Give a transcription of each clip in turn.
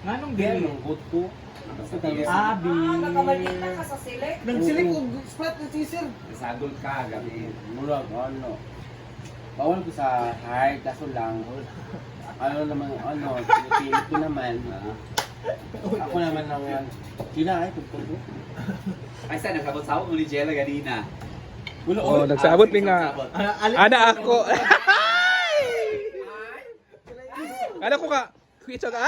Nganong gel? Yung buto. Abi. Nagkamaliit na ka sa select. Nagsilik og spot na teaser. Nasagol ka, gabi. Murag, ano. Bawal ko sa hard, kaso lang. Ano naman, pinipilit ko naman. Ako naman ang yan. Kina, ay, tugtog. Ay, saan nakabot sa ako ni Jella ganina? Oh, nagsabot mi nga. Ana ako. Ano ko ka? Kwitsa ka.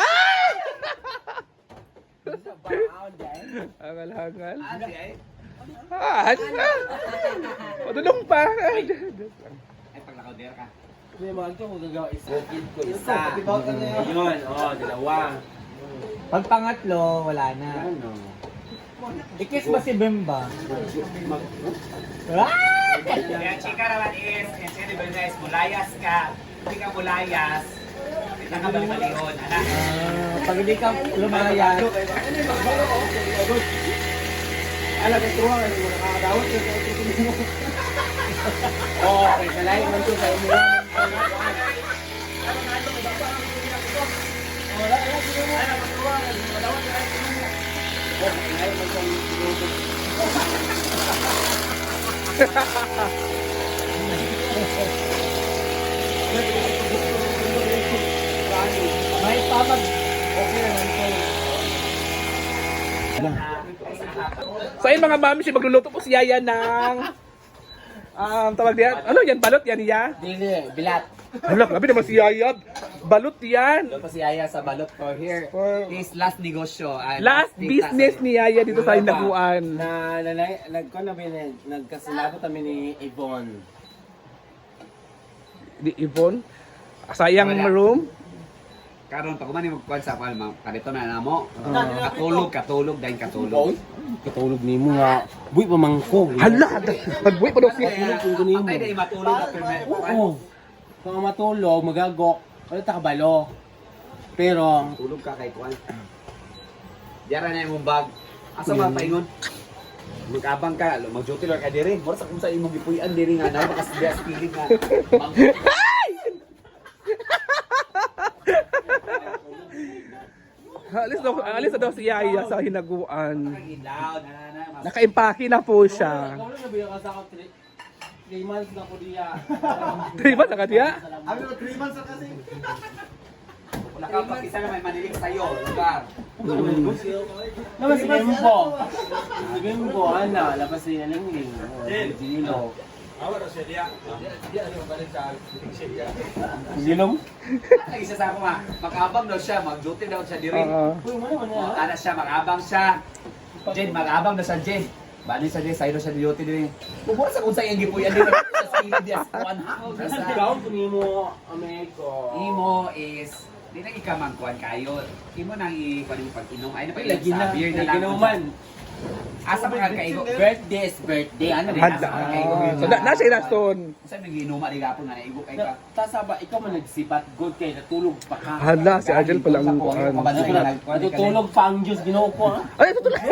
Hangal-hangal. Ah, patulong pa. Ay, paglakaw der ka. Hindi mo, ito ko gagawa isa. Bukid ko isa. Yun, dalawa. Pag pangatlo, wala na. Ano? Ikis ba si Bemba? Kaya chika naman is, kasi guys, mulayas ka. Hindi ka mulayas. Hindi ka balibalihon, anak. Pag hindi ka lumayas, Alam, ito nga, nakakadawat ko sa ito mo. Okay, salay man to sa inyo. may pamag. Okay naman po. So ayun mga mami, si magluluto po si Yaya ng tawag diyan. Ano yan? Balot yan, ya? Dili, bilat. Hala, grabe naman si Yaya. Balot yan. Doon pa si Aya sa balot ko here. This last negosyo. Last business ni Yaya dito sa Hinaguan. Nagkasilabot kami ni Yvonne. Di Yvonne. Sayang Wala. room. Karon pag kumani magkuhan sa palma, kanito na namo. Katulog dahil katulog. Katulog ni mo nga. Buy pa mangko. Hala, nagbuhay pa daw siya. Patay na matulog na permit. Oo. Kung matulog, magagok. Wala ta kabalo. Pero, Tulog ka kay kuan. Diara na imong bag. Asa man paingon? Mag-abang ka, mag-duty lang ka diri. Mura sa kung sa imong gipuy-an diri nga na makasbiya sa pilig nga. Alis na daw si Yaya sa Hinaguan. Ilaw na. Nakaimpake na po siya. wala na biya ka sa ako 3 months na ko diya. 3 ba na kadiya? Abi 3 months na kasi. Nakapag-isa na may manilig sa'yo, lugar. Naman si Bimbo. Si Bimbo, labas si Nalingling. Gino. Gino? Ang isa sa ako nga, mag-abang daw siya, mag-duty daw siya diri. Uy, wala man Ana siya, mag-abang siya. Jen, mag-abang na siya, Jen. Bali sa Jen, sa'yo siya duty diri. Kumura sa kung sa iyang gipuyan diri. Sa skilid niya, kuwan ha. Ikaw, kung mo, Ameriko. Imo is, di na ikamangkuhan kayo. Imo nang ikuhan yung pag-inom. Ay na pa Lagi na, beer na lang. ginuman. Asa mga kaigo? Birthday is birthday. Ano rin? Handa. So nasa Iraston. Saan may ginuma di gapon nga naigo kay ka? Tasaba, ikaw man nagsipat. Good kayo, natulog pa ka. Hala, si Argel pala ang kuan. Natutulog pa ang Diyos, ginoo ko ha. Ay, ito tulang.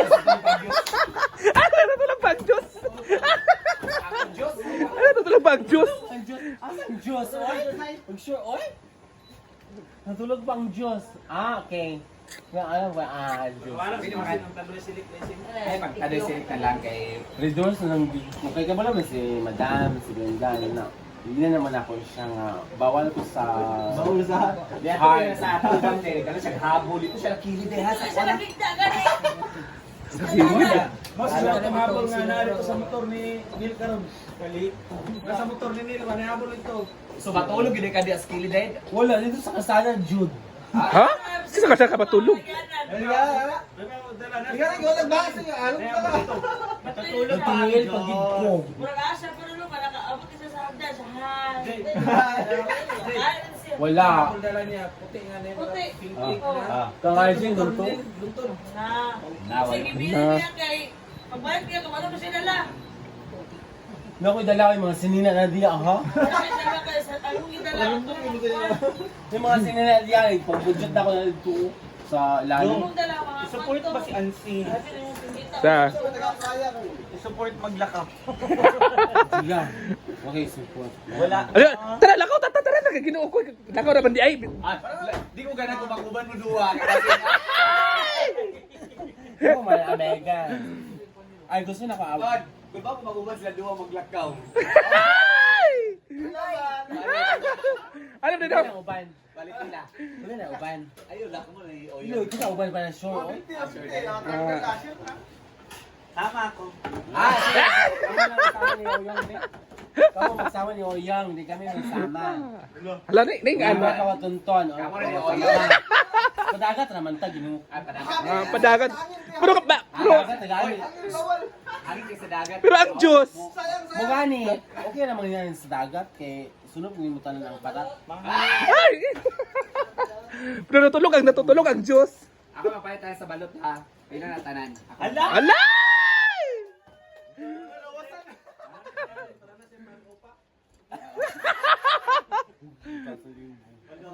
Ay, ito tulang pang Diyos. Ay, ito tulang pang Diyos. Ang Diyos, ang Diyos, oy? Ang sure, oy? Natulog pa ang Diyos. Okay. Nga, alam ba, Diyos. Ay, pagtadoy silik na lang kay... Redors na lang, kaya ka ba naman si Madam, si Glenda, na. Hindi na naman ako siya nga, bawal ko sa... Bawal sa Di ako kaya sa atubang diri, kano siya habol dito siya nakilid eh ha sa Siya nabigda gani. Mas habol nga narito sa motor ni Neil karon. Kali. Nasa motor ni Neil manhabol ito. So matulog yun ka di as kilid eh. Wala, dito sa kasana, Jude. Ha? Sino ka siya kapatulog? Hala. Ikaw ikaw nagbasa nga ano ka. Matulog pa. Tingil pagid ko. Murag asa pero no para kaabot isa sa hagdan sa hay. Wala. Dala niya puti nga na. Puti. Kangasin, ganito. Na. Nawal. Sige bilin niya kay pagbayad niya kung ano siya dala. Nako'y dala ko yung mga sinina na diya, ha? Kasi dala kay sa tanong gidala. Yung mga sinina na diya, pagbudget na ako na dito sa lalim. Kung dala mga Support ba si Ansi? Sa Support maglakap. Diya. Okay, support. Wala. Ano? Tara, lakaw, tara, nagaginoo ko. Lakaw na bandi ay. Di ko ganang kumakuban mo duwa kasi Oh, may Omega. Ay, gusto na ko God, kung ba mag-ubad sila duwa maglakaw? Alam na daw. na uban. Balik nila. Wala na uban. Ayun, lako mo na yung Ilo, kita uban pa na sure. Oh. Tama ako. Ah, sige. Kami magsama ni Oyang. Kami magsama ni Oyang, hindi kami magsama. Hala, ning Ano ano. ka watunton? Kamu rin ni Oyang. Padagat naman ta ginung. Padagat. Pero ba, pero, Padagat tagali. Hangin kayo sa dagat. pero ang Diyos. Mugani, okay naman yan sa dagat kay sunod ni mo tanan ang patat. Ay! Pero natutulog ang Diyos. Ako mapayat tayo sa balot ha. Kailan na tanan? Ako. Ala!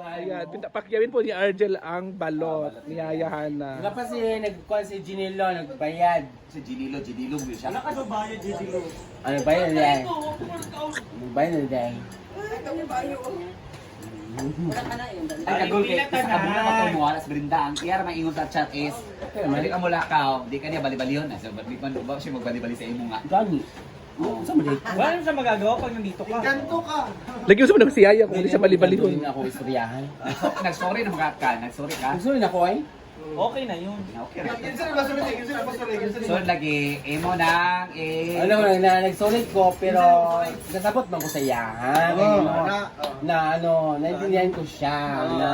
Ayan, pakyawin po ni Argel ang balot. Niyayahan na. Wala pa si nagkuhan si Ginilo, nagbayad. Si Ginilo mo siya. Ano ba yung GG lo? Ano bayad na dahil? Nagbayad na dahil. Ang kagul kay isa ka muna patumo alas berinda. Ang iyara maingon sa chat is, mali ka mula ka, di ka niya bali-balihon. So, di man ba siya magbali-bali sa imo nga. Gani. Sa mali. Wala na siya magagawa pag nandito ka. Lagi mo ng siyaya kung hindi siya balibalihon. Hindi na ako istoryahan. Nag-sorry na mga ka, nag-sorry ka. Gusto rin ako ay? Okay na yun. Okay ra. So lagi imo nang Alam mo na nagsulit ko pero nasabot man ko sa iyahan. Na ano, naintindihan ko siya. Na,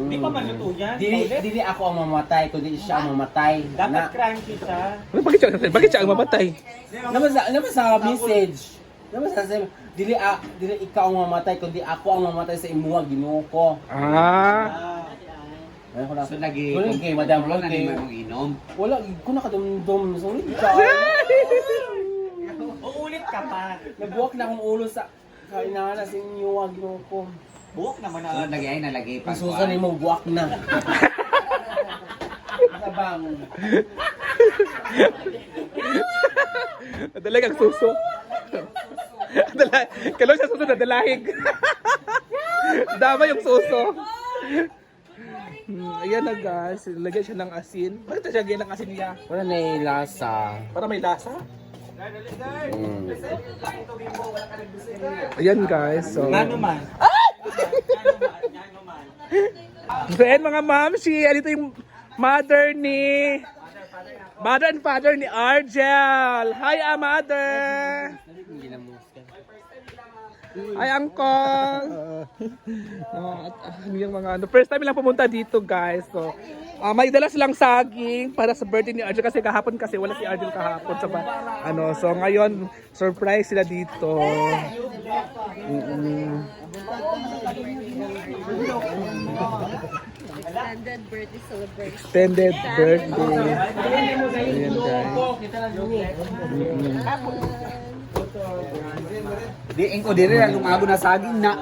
Di pa maluto yan. Dili ako ang mamatay, kundi siya ang mamatay. Dapat crime kita. Bakit siya ang mamatay? Naman sa message. Naman sa dili ikaw ang mamatay, kundi ako ang mamatay sa imuha, Ginoo ko. Ah. Ayun ko na. So lagi Kunin kay Madam Ron na Roque. ni mong inom. Wala, ko nakadumdum. Sorry ka. Uulit ka pa. Nagbuwak na akong ulo sa kainahan sa inyo, Ginoo ko. Buhok naman So na. lagi ay nalagay pa. Pasusan ni mo, buwak na. Sabang. Dalagang suso. Kailan siya suso na dalahig. Dama yung suso. Ayan na guys, lagyan siya ng asin. Bakit siya lagyan ng asin niya? Wala na yung lasa. Para may lasa? Ayan guys, so... Ngano man. Ngano man. So ayan mga mamsi, dito yung mother and father ni Argel. Hi mother! Hi uncle! Yung mga ano, first time lang pumunta dito guys. So, may dala silang saging para sa birthday ni Argel kasi kahapon kasi wala si Argel kahapon sa ano. So ngayon surprise sila dito. Extended birthday celebration. Extended birthday. Ayan guys. Di engko diri ra lumago na saging na.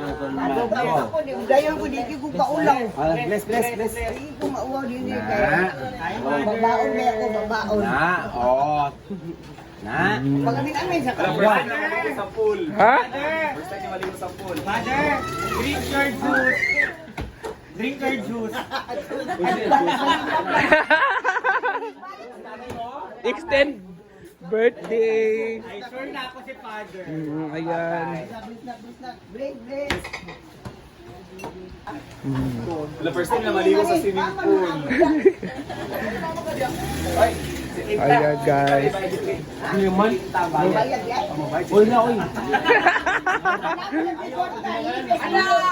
Dayon ko dito ko kaulaw. Bless. Ay ko mauwaw din kay. Babaon na ako, babaon. Na, oh. Na. Pag amin sa First time na maligo sa pool. Ha? First time na maligo sa pool. Mother, drink your juice. Drink your juice. Extend birthday. Ay, sure na ako si father. Ayan. break, break. The first time na maligo sa swimming pool. Ay, si Tita. Ayan guys. Ano man? Bayad yan. Wala na, oy.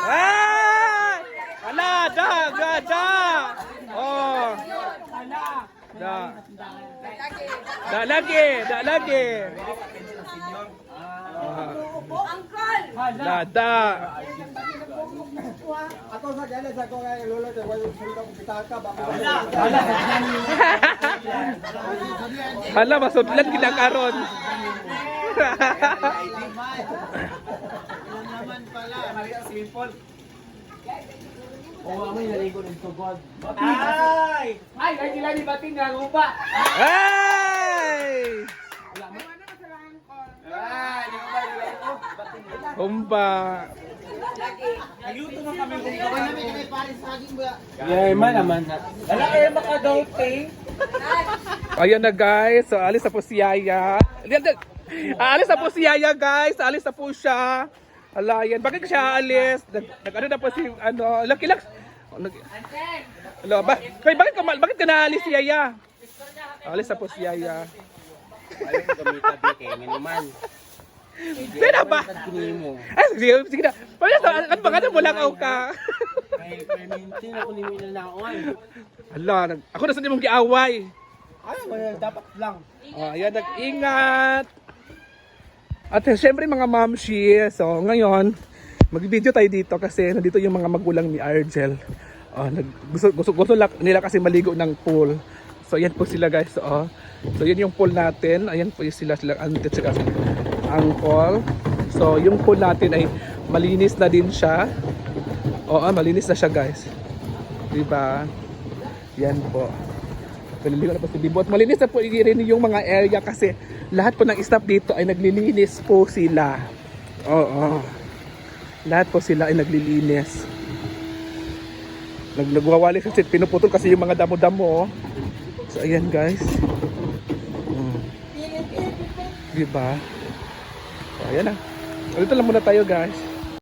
Ah! Ala, da. Oh. Da lagi. Da. Ako sa dala sa ko kay lolo sa wala sulta ko pitaka baka. Hala, masudlan kinakaron. Maligo sa swimming pool. Oo, amoy naligo ng tugod. Ay! Ay, ay nila ni bating nga upa. Ay! Ay, di ba nila bating. Umba. Nagluto mo kami kung gawa namin. Yeah, man naman. Wala kayo makadauping. Ayan na guys, so alis na po si Yaya. Aalis na po si Yaya guys, aalis na po siya. Ala, yan. Bakit siya aalis? Nag-ano na po si, Lucky Lux. Hello, bakit ka naalis si Yaya? Alis na po si Yaya. Ayaw ko gamitan di kay naman. Pwede ba? Mo. Ay, sige na. Ano ba mo lang ako ka? Kay permintin ako ni Mina na ako. Ala, ako na sa mong giaway. Ayaw mo dapat lang. Ayan, nag-ingat. At syempre mga mamshi, so ngayon, mag-video tayo dito kasi nandito yung mga magulang ni Argel. Gusto nila kasi maligo ng pool. So ayan po sila guys. So yan yung pool natin. Ayan po sila auntie at uncle. So yung pool natin ay malinis na din siya. Malinis na siya guys. Diba? Yan po. Naliligo na po si Bibo. At malinis na po rin yung mga area kasi lahat po ng staff dito ay naglilinis po sila. Lahat po sila ay naglilinis. Nagwawali kasi pinuputol kasi yung mga damo-damo. So ayan guys. Diba? So ayan na. Dito lang muna tayo guys.